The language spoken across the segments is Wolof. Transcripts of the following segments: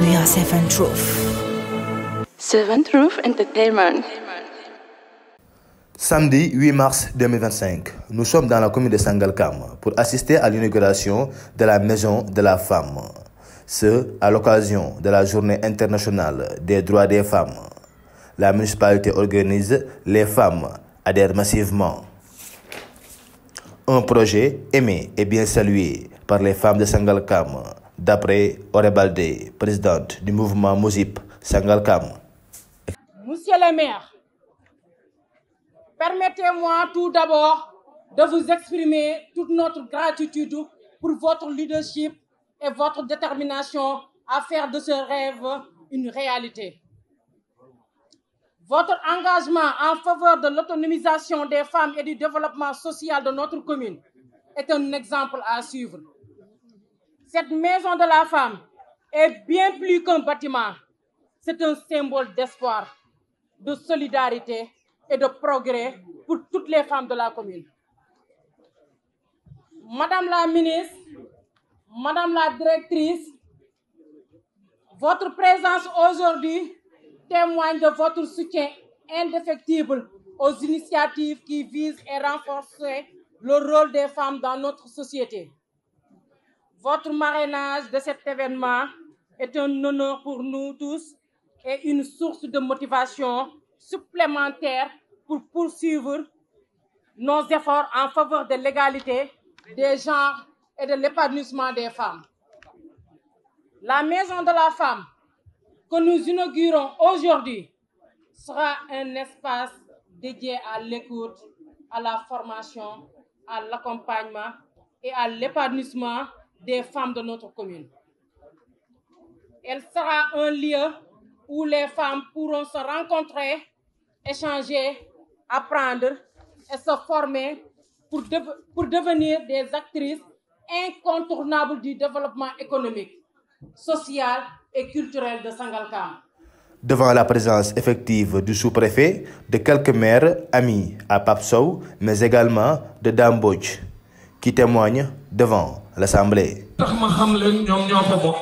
We are Seven Truth. Seven Truth Entertainment. Samedi 8 mars 2025, nous sommes dans la commune de Sangalkam pour assister à l'inauguration de la Maison de la Femme. Ce, à l'occasion de la Journée internationale des droits des femmes. La municipalité organise, les femmes adhèrent massivement. Un projet aimé et bien salué par les femmes de Sangalkam, d'après Auré Baldé, présidente du mouvement Mozip Sangalkam. Monsieur le maire, permettez-moi tout d'abord de vous exprimer toute notre gratitude pour votre leadership et votre détermination à faire de ce rêve une réalité. Votre engagement en faveur de l'autonomisation des femmes et du développement social de notre commune est un exemple à suivre. Cette maison de la femme est bien plus qu'un bâtiment. C'est un symbole d'espoir, de solidarité et de progrès pour toutes les femmes de la commune. Madame la ministre, Madame la directrice, votre présence aujourd'hui témoigne de votre soutien indéfectible aux initiatives qui visent à renforcer le rôle des femmes dans notre société. Votre marrainage de cet événement est un honneur pour nous tous et une source de motivation supplémentaire pour poursuivre nos efforts en faveur de l'égalité des genres et de l'épanouissement des femmes. La Maison de la Femme que nous inaugurons aujourd'hui sera un espace dédié à l'écoute, à la formation, à l'accompagnement et à l'épanouissement des femmes de notre commune. Elle sera un lieu où les femmes pourront se rencontrer, échanger, apprendre et se former pour devenir des actrices incontournables du développement économique, social et culturel de Sangalkam. Devant la présence effective du sous-préfet, de quelques maires amis à Pape Sow, mais également de Dame Mbodj, qui témoignent devant l'Assemblée. tax ma xam leen ñoom ñoo ko bokk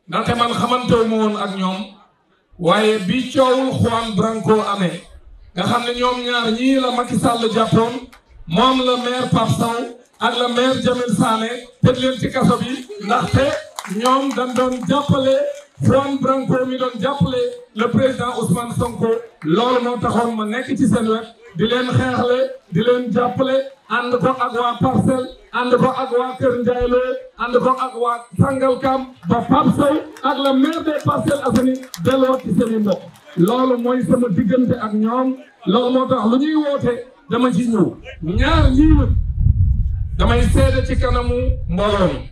ndaxte man xamantewu ma woon ak ñoom waaye bi coowul Juan Branco amee nga xam ne ñoom ñaar ñii la Macky Sall jàppoon moom la maire Pape Sow ak la maire Jamil Sané tëj leen ci kaso bi ndaxte ñoom dañ doon jàppale Juan Branco mi doon jàppale le président Ousmane Sonko loolu moo taxoon ma nekk ci seen wet di leen xeexle di leen jàppale ànd ko ak waa Parcelles ànd ko ak waa Kër Ndiaye Lo ànd ko ak waa Sangalkam ba Pape Sow ak la maire des Parcelles Assainies delloo ci seen i mbokk loolu mooy sama diggante ak ñoom loolu moo tax lu ñuy woote dama ci ñëw ñaar ñii damay seede ci kanamu mbooloo mi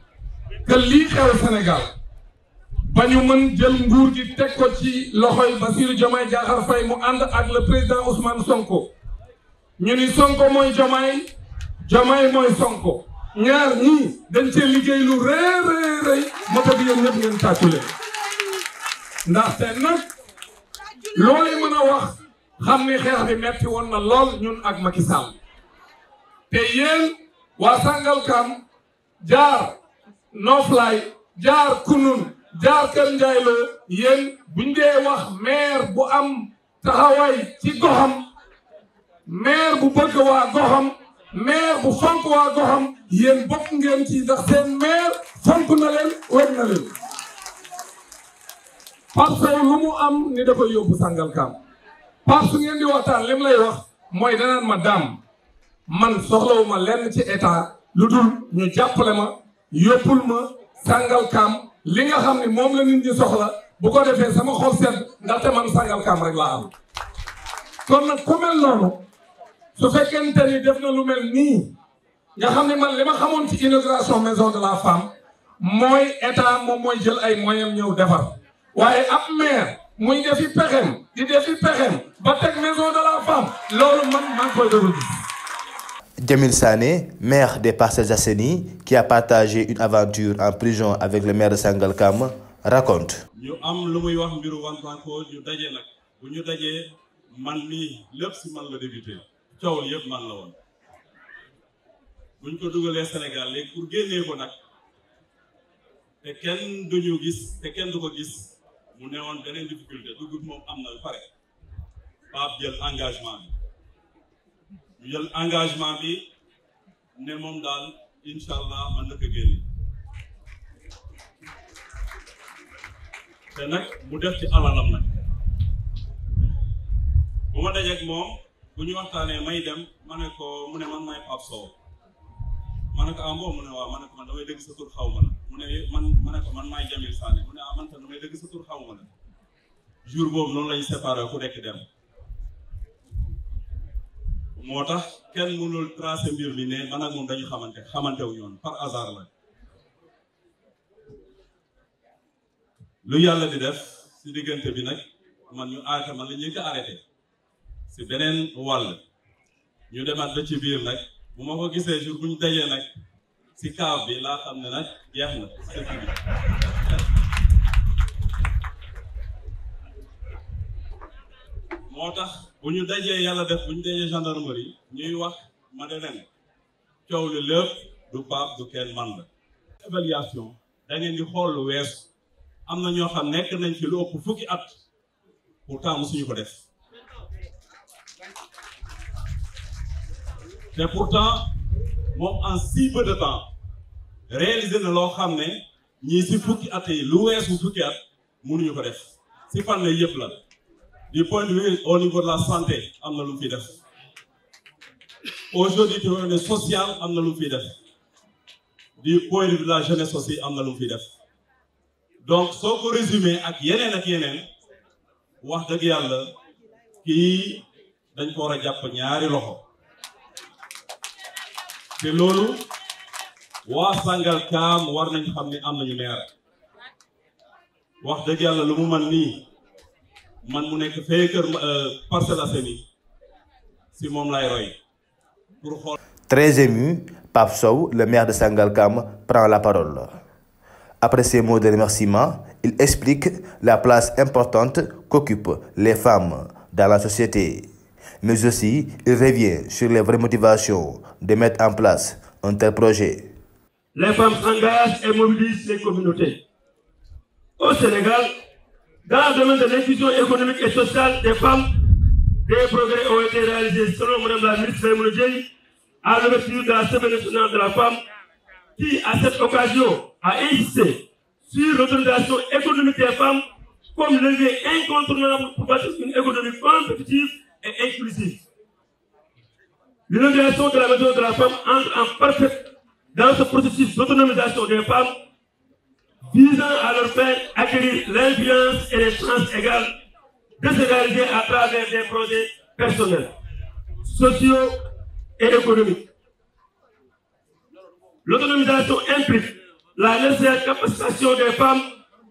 que lii xew Sénégal ba ñu mën jël nguur gi teg ko ci loxoy Bassirou Diomaye Diakhar Faye mu ànd ak le président Ousmane Sonko ñu ni Sonko mooy Diomaye Diomaye mooy Sonko ñaar ñii dañ cee liggéey lu rëy ma bëgg yéen ñëpp ngeen tàccu leen ndaxte nag loolu mën a wax xam ni xeex bi metti woon na lool ñun ak Macky Sall te yéen waa Sangalkam jaar Noflaay jaar Kunun jaar Kër Ndiaye Lo yéen buñ dee wax maire bu am taxawaay ci goxam maire bu bëgg waa goxam maire bu fonk waa goxam yéen bokk ngeen ci ndax seen maire fonk na leen wér na leen Pape Sow lu mu am ni da koy yóbbu Sangalkam Pape su ngeen di waxtaan lim lay wax mooy danaan ma daam man soxlawuma lenn ci état lu dul ñu jàppale ma yóbbul ma Sangalkam li nga xam ne moom la nit ñi soxla bu ko defee sama xol sedd ndaxte man Sangalkam rek laa am kon nag ku mel noonu su fekkente ni def na lu mel nii nga xam ne man li ma xamoon ci inauguration maison de la femme mooy état moom mooy jël ay moyens ñëw defar waaye ab maire muy defi pexem di defi pexem ba teg maison de la femme loolu man maa ngi koy déglu. Jamil Sané, maire des Parcelles Assainies, qui a partagé une aventure en prison avec le maire de Sangalkam, raconte. ñu am lu muy wax mbiru Juan Branco ñu daje nag bu ñu dajee man mii lépp si man la débuté coow yëpp man la woon buñ ko dugalee Sénégal léegi pour génnee ko nag te kenn duñu gis te kenn du ko gis mu newoon beneen difficulté dugub moom am na lu pare Pape jël engagement bi ñu jël engagement bi ne moom daal incha allah mën na ko génne te nag mu def ci alalam nag bu ma dajeeg moom bu ñu waxtaanee may dem ma ne ko mu ne man may Pape Sow ma ne ko ah boobu mu ne waaw ma ne ko man damay dégg sa tur xaw ma la mu ne ma ne ko man maay Jamil Sané mu ne ah man tam damay dégg sa tur xaw ma la jour boobu noonu lañu séparé ku nekk dem moo tax kenn mënul tracé mbir mi ne man ak moom dañu xamante wu ñoon par hasard la lu yàlla di def si diggante bi nag man ñu arrêté man la ñu ko arrêté si beneen wàll ñu demaat ba ci biir nag bu ma ko gisee jour bu ñu dajee nag si kaaf bi laa xam ne nag jeex na sëkk bi moo tax bu ñu dajee yàlla def bu ñu dajee gendarmerie ñuy wax ma ne leen coow li lépp du Pape du kenn man la évaluation da ngeen di xool lu weesu am na ñoo xam nekk nañ ci lu ëpp fukki at pourtant musuñu ko def te pourtant moom en si peu de temps réalisé na loo xam ne ñii si fukki at yi lu weesu fukki at mënuñu ko def si fànn yëpp la du point de vue au niveau de la santé am na lu mu fiy def aujourd'hui du point de vue social am na lu mu fiy def du point de vue de la jeunesse aussi am na lu mu fiy def donc soo ko résumé ak yeneen wax dëgg yàlla kii dañ ko war a jàpp ñaari loxo te loolu waa Sangalkam war nañ xam ne am nañu maire wax dëgg yàlla lu mu man nii man mu nekk fee kër Parcelles Assainies si moom lay roy pour xool. Très ému, Pape Sow, le maire de Sangalkam, prend la parole. Après ces mots de remerciement, il explique la place importante qu'occupent les femmes dans la société. Mais aussi, il revient sur les vraies motivations de mettre en place un tel projet. Les femmes s'engagent et mobilisent les communautés. Au Sénégal, dans le domaine de l'inclusion économique et sociale des femmes, des progrès ont été réalisés selon Mme la ministre Maïmouna Dièye à l'ouverture de la Semaine nationale de la femme, qui, à cette occasion, a insisté sur l'autonomisation économique des femmes comme levier incontournable pour bâtir une économie compétitive et inclusive. L'inauguration de la maison de la femme entre en parfaite dans ce processus d'autonomisation des femmes visant à leur faire acquérir l'influence et les chances égales de se réaliser à travers des projets personnels, sociaux et économiques. L'autonomisation implique la nécessaire capacitation des femmes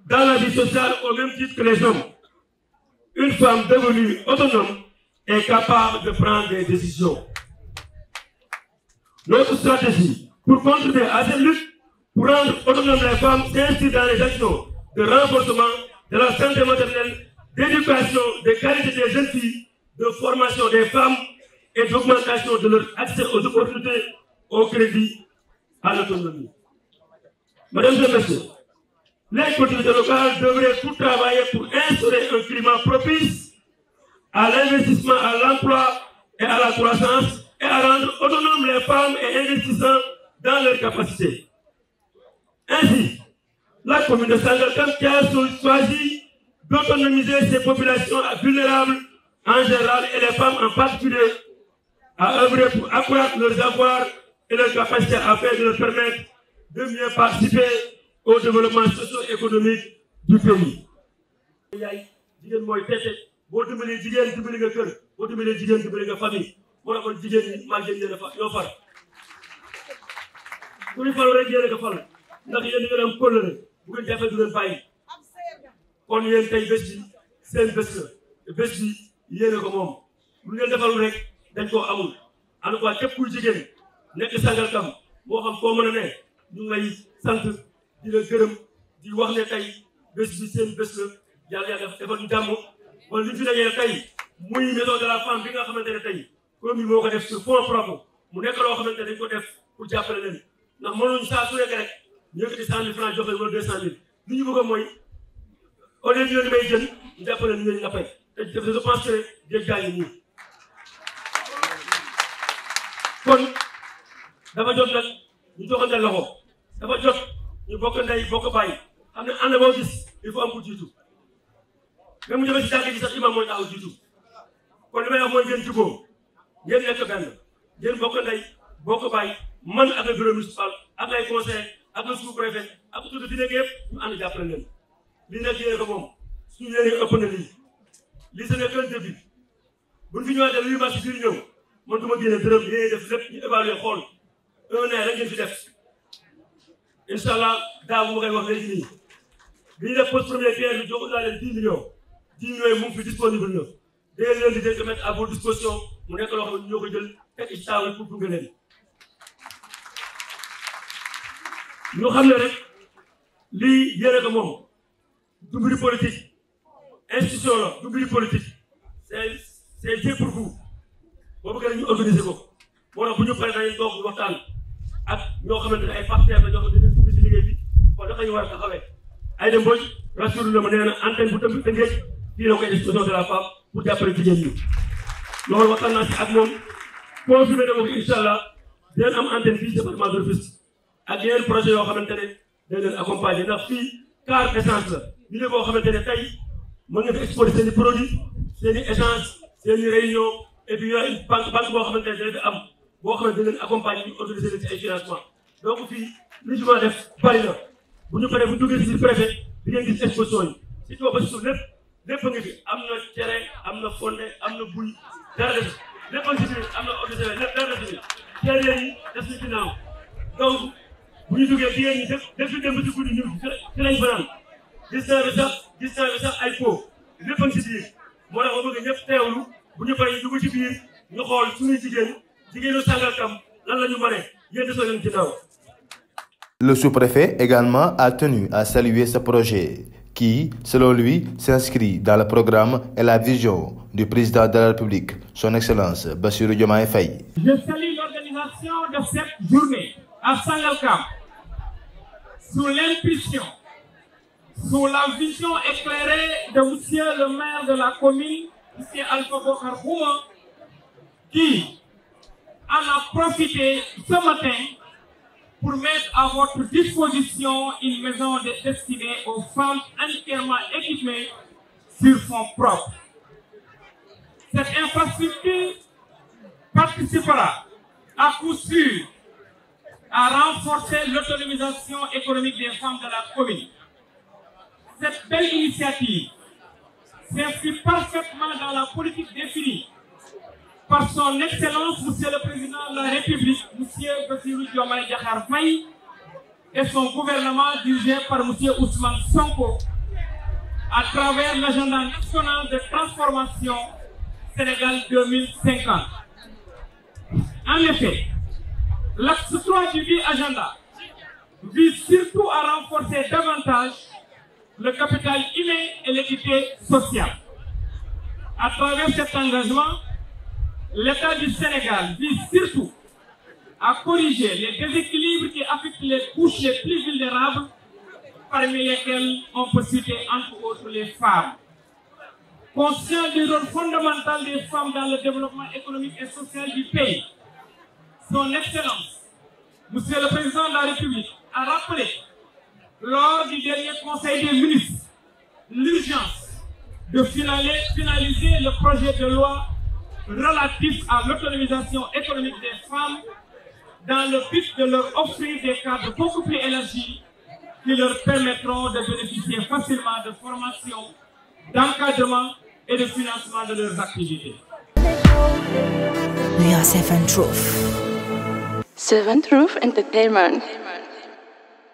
dans la vie sociale au même titre que les hommes. Une femme devenue autonome est capable de prendre des décisions. Notre stratégie pour contribuer à cette lutte pour rendre autonomes les femmes s'inscrit dans les actions de renforcement de la santé maternelle, d'éducation, de qualité des jeunes filles, de formation des femmes et d'augmentation de leur accès aux opportunités, au crédit, à l'autonomie. Mesdames et messieurs, les collectivités locales devraient tout travailler pour instaurer un climat propice à l'investissement, à l'emploi et à la croissance et à rendre autonomes les femmes et investissant dans leurs capacités. Ainsi, la commune de Sangalkam qui a choisi d'autonomiser ces populations vulnérables en général et les femmes en particulier à œuvrer pour accroître leurs avoirs et leurs capacités afin de leur permettre de mieux participer au développement socio-économique du pays. jigéen mooy tete boo dimbalee jigéen dimbali nga kër boo dimbalee jigéen dimbali nga famille moo taxoon jigéen ñi maa ngi leen a ñoo far ku ñu faral rek yéen a ko fal ndax yéen ngeen am kóllëre bu ngeen jàppee du leen bàyyi kon yéen tey bés bi seen bés la te bés bi yéen a ko moom lu ngeen defalul rek dañ koo amul en tout cas képp kuy jigéen nekk Sangalkam moo xam foo mën a ne ñu ngi lay sant di la gërëm di wax ne tey bés bi seen bés la yàlla defal ñu jàmm wala li ñu fi dajee tey muy maison de la femme bi nga xamante ne tey commune moo ko def sur fonds propres mu nekk loo xamante ne dañ ko def pour jàppale leen ndax mënuñ saa su nekk rek ñu yëkkati 100 000 francs joxe wala 200 000 li ñu bëgg mooy au lieu ñu may jën ñu jàppale ñu leen nappay te je pense que géej gaa ngi nii kon dafa jot nag ñu joxante loxo dafa jot ñu bokk ndey bokk bàyyi xam ne ànd boo gis il faut am ku jiitu même mu demee si jàkk ji sax imam mooy taxaw jiitu kon li may wax mooy ngeen jubóo ngeen nekk benn ngeen bokk ndey bokk bàyyi man ak le bureau municipal ak ay conseil ak le sous-préfet ak tout fi nekk yëpp ñu ànd jàppale leen lii nag yéene ko moom suñu yéene ëpp na lii ce n'est qu'un début buñ fi ñëwaatee luy marché biir ñëw man du ma génne dërëm yéene def lépp ñu évaluer xool un an rek ngeen fi def incha allah daaw bu ma koy wax léegi nii bi ñu def poste première pierre bi jox naa leen 10 millions yi mu ngi fi disponible na dès lundi dañ ko mettre à votre disposition mu nekk loo xam ne ñoo ko jël teg ci taawal pour gunge leen ñu xam ne rek lii yéene ko moom du mbiri politique institution la du mbiri politique c'est Dieu pour vous boo bëggee ñu organiser ko moo tax bu ñu paree dañuy toog waxtaan ak ñoo xamante ne ay partenaires la ñoo xam ne dañuy dugg si liggéey bi kon naka ñu war a taxawee ay dem Mbodj rassuré na ma nee na antenne bu tëmb tëngeej fii la koy institution de la femme pour jàppale jigéen ñi loolu waxtaan naa si ak moom confirmé na ma ko incha allah dinañ am antenne fii département de Rufisque ak yeneen projet yoo xamante ne dañ leen accompagner ndax fii car essence la ñu ne boo xamante ne tey mën nga fi exporter seen i produits seen i essence seen i réunion et puis yooyu banque boo xamante ne dina fi am boo xamante ne dañ leen accompagner ñu organiser leen ci ay financement donc fii li ñu mën a def bari na bu ñu paree bu ñu duggee si préfet di ngeen gis exposition yi si tool ba si suuf lépp a ngi fi am na cere am na fonde am na buy dara def lépp a ngi si biir am na eau de javel lépp dara def si biir cere yi def si ginnaaw donc bu ñu duggee jigéen ñi def fi dem ba si guddi ñu ci lañ fanaan gis naa bi sax ay po lépp a ngi si biir moo tax ma bëgg ñëpp teewlu bu ñu paree dugg ci biir ñu xool suñuy jigéenu Sangalkam lan la ñu mënee yéen desoo leen ginnaaw. Le sous-préfet également a tenu à saluer ce projet qui, selon lui, s'inscrit dans le programme et la vision du président de la République, son Excellence Bassirou Diomaye Faye. Je salue l'organisation de cette journée à Sangalkam sous l'impulsion, sous la vision éclairée de monsieur le maire de la commune, monsieur Alpha Bokhar Bouma, qui en a profité ce matin pour mettre à votre disposition une maison destinée aux femmes entièrement équipées sur fonds propres. Cette infrastructure participera à coup sûr à renforcer l'autonomisation économique des femmes de la commune. Cette belle initiative s'inscrit parfaitement dans la politique définie par son Excellence, Monsieur le Président de la République, Monsieur Bassirou Diomaye Diakhar Faye, et son gouvernement dirigé par Monsieur Ousmane Sonko, à travers l'agenda national de transformation Sénégal 2050. En effet, l'axe 3 du dit agenda vise surtout à renforcer davantage le capital humain et l'équité sociale. À travers cet engagement, l'État du Sénégal vise surtout à corriger les déséquilibres qui affectent les couches les plus vulnérables, parmi lesquelles on peut citer entre autres les femmes. Conscient du rôle fondamental des femmes dans le développement économique et social du pays, son Excellence, Monsieur le Président de la République, a rappelé lors du dernier Conseil des ministres l'urgence de finaliser le projet de loi relatif à l'autonomisation économique des femmes dans le but de leur offrir des cadres beaucoup plus élargis qui leur permettront de bénéficier facilement de formation, d'encadrement et de financement de leurs activités. We are 7 Truth. 7 Truth Entertainment.